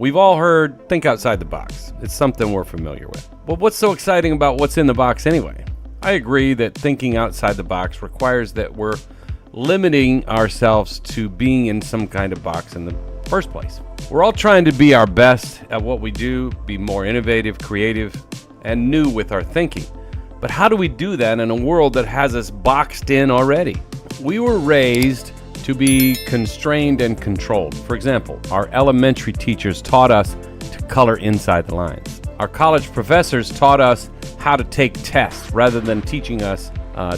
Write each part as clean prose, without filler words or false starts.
We've all heard think outside the box. It's something we're familiar with. But what's so exciting about what's in the box anyway? I agree that thinking outside the box requires that we're limiting ourselves to being in some kind of box in the first place. We're all trying to be our best at what we do, be more innovative, creative, and new with our thinking. But how do we do that in a world that has us boxed in already? We were raised to be constrained and controlled. For example, our elementary teachers taught us to color inside the lines. Our college professors taught us how to take tests rather than teaching us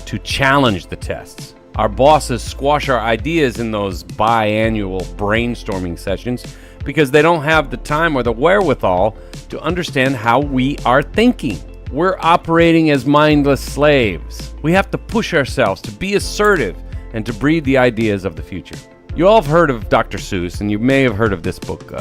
to challenge the tests. Our bosses squash our ideas in those biannual brainstorming sessions because they don't have the time or the wherewithal to understand how we are thinking. We're operating as mindless slaves. We have to push ourselves to be assertive and to breed the ideas of the future. You all have heard of Dr. Seuss, and you may have heard of this book,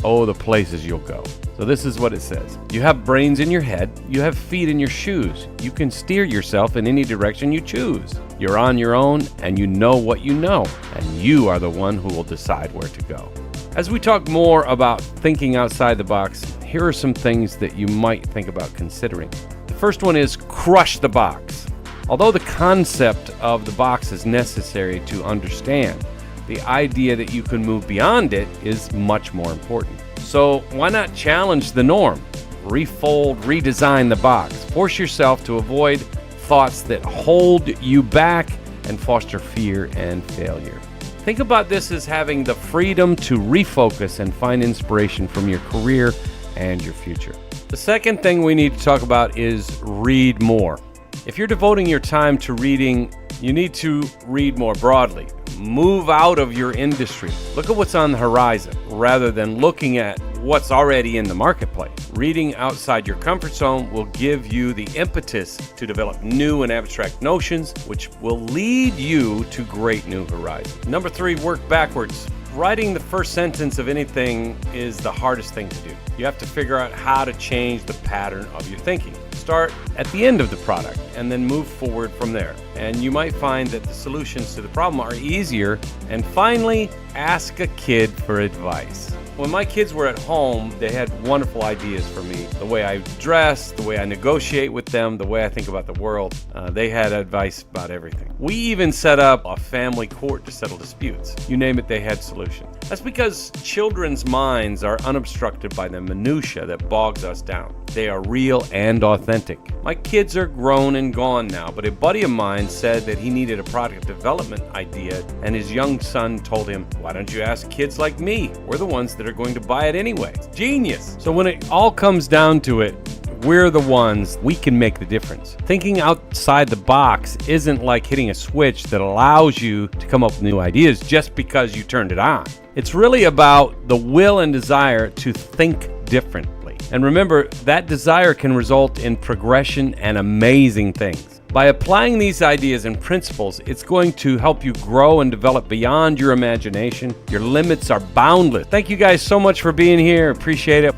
Oh, the Places You'll Go. So this is what it says. You have brains in your head, you have feet in your shoes. You can steer yourself in any direction you choose. You're on your own, and you know what you know, and you are the one who will decide where to go. As we talk more about thinking outside the box, here are some things that you might think about considering. The first one is crush the box. Although the concept of the box is necessary to understand, the idea that you can move beyond it is much more important. So why not challenge the norm? Refold, redesign the box. Force yourself to avoid thoughts that hold you back and foster fear and failure. Think about this as having the freedom to refocus and find inspiration from your career and your future. The second thing we need to talk about is read more. If you're devoting your time to reading, you need to read more broadly. Move out of your industry. Look at what's on the horizon rather than looking at what's already in the marketplace. Reading outside your comfort zone will give you the impetus to develop new and abstract notions, which will lead you to great new horizons. Number 3, work backwards. Writing the first sentence of anything is the hardest thing to do. You have to figure out how to change the pattern of your thinking. Start at the end of the product and then move forward from there. And you might find that the solutions to the problem are easier. And finally, ask a kid for advice. When my kids were at home, they had wonderful ideas for me. The way I dress, the way I negotiate with them, the way I think about the world. They had advice about everything. We even set up a family court to settle disputes. You name it, they had solutions. That's because children's minds are unobstructed by the minutia that bogs us down. They are real and authentic. My kids are grown and gone now, but a buddy of mine said that he needed a product development idea, and his young son told him, "Why don't you ask kids like me? We're the ones that are going to buy it anyway." It's genius. So when it all comes down to it, we're the ones, we can make the difference. Thinking outside the box isn't like hitting a switch that allows you to come up with new ideas just because you turned it on. It's really about the will and desire to think differently. And remember, that desire can result in progression and amazing things. By applying these ideas and principles, it's going to help you grow and develop beyond your imagination. Your limits are boundless. Thank you guys so much for being here. Appreciate it.